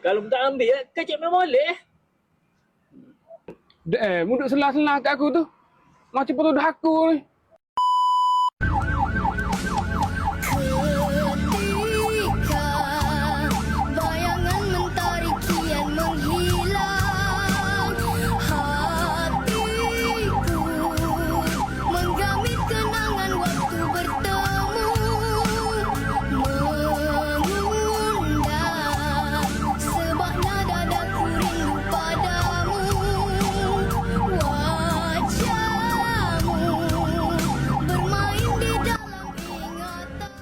Kalau tak ambil, kecik memang boleh. Muduk selah-selah kat aku tu. Macam petuduh aku ni. Bayangan mentari kian menghilang, hatiku menggamit kenangan waktu bertemu, mengundang sebabnya dadaku rindu padamu, wajahmu bermain di dalam ingatanku.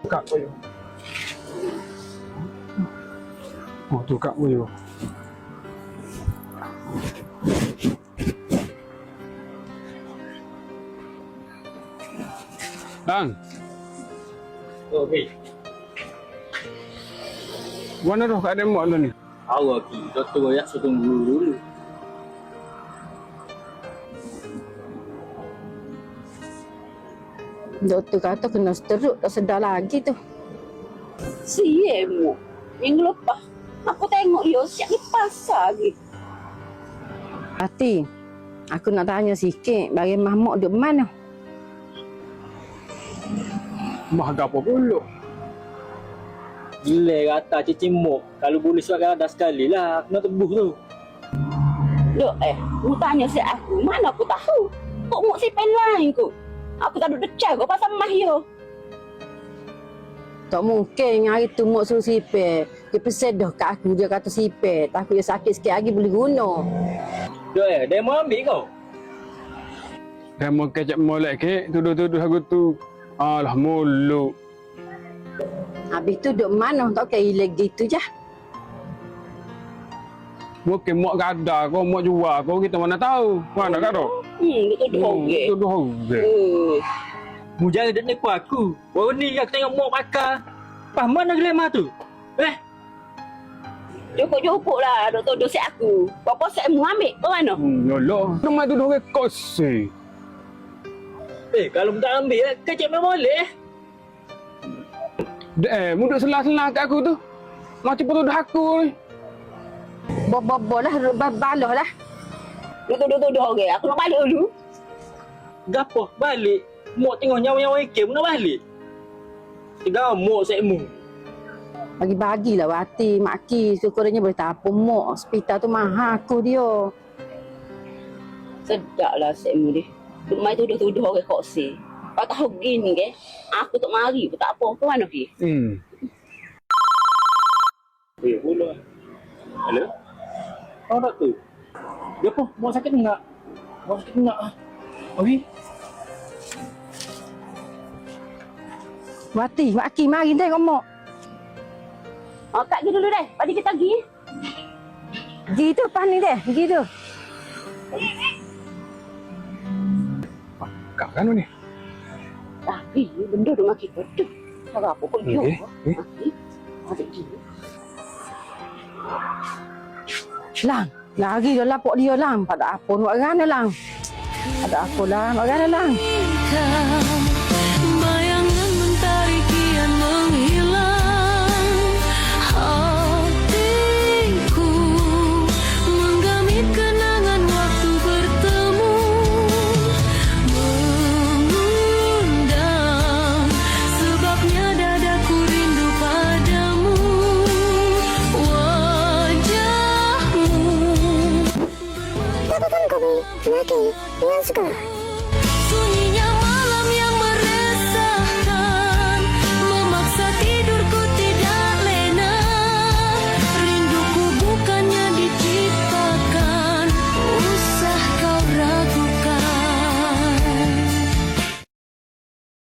Kak Boyo. Oh tu Kak Boyo. Bang, Okey. mana dah kat demo lu ni? Awak ki, doktor ya tunggu dulu. Doktor kata kena stroke, tak sedar lagi tu. Siemu. Minggu lepas aku tengok yo siap ni pasar lagi. Hati, aku nak tanya sikit, bagi Mahmud duduk mana? Mah gapo pula? Gila kata cici mok. Kalau boleh suat ada sekali lah. Aku nak tebus tu. Dok mu tanya si aku, mana aku tahu. Kok mu si pen lain ku. Aku tak duduk decah kau pasal mah yo. Tak mungkin hari tu Mok suruh sipir. Dia pesedah kat aku, dia kata sipir. Takut dia sakit sikit lagi boleh guna. Dok dia mau ambil kau. Demo kecap molek ke, tuduh-tuduh aku tu. Alah muluk. Habis tu duduk mana? Tak kira hilang gitu je. Mungkin mak gada kau, mak jual kau, kita mana tahu. Mana kat tu? Betul dah okey. Tuduh okey. Mu jangan dek nipu aku. Baru ni aku tengok mok pakar. Pas mana glamour tu? Jupuk lah dok tuduh si aku. Apa saya mu ambil? Kau mana? Yolah. Rumah tuduh ke kosi. Kalau tak ambil, kecik memang boleh. Muduk selah-selah kat aku tu. Macam petuduh aku ni. Bobo lah, baloh lah. Dok tuduh okey. Aku nak balik dulu. Gapo balik? Mok tengok nyawa-nyawa ikem nak balik. Tiga mok saya mu. Bagi-bagilah Wati, Mak Ki. Syukurnya boleh tapung Mok. Hospital tu mahal aku dia. Sedaplah sekmu ni. Duk mai tuduh-tuduh orang kok si. Kau tahu gini ke? Aku tak mari pun tak apa. Kau mana ki? Pula. Hello? Oh, doktor. Dia apa? Mau sakit enggak? Mau sakit enggak? Okey. Wati, Mak Ki, mari tengok Mok. Oh, kat pergi dulu deh. Padi kita pergi. Gitu, pas ni deh. Gitu. Kak kan ni? Tapi benda tu makin betul. Kalau apa pun dia. Ada gini. Lang, lagi dah lapuk dia lang. Pada apa nak rana lang? Ada apa lang? Nak rana lang? Bayangan mentari kian menghilang, hatiku menggamit kenangan waktu bertemu, mengundang sebabnya dadaku rindu padamu, wajahmu. Dapatkan kopi, Naki, yang suka.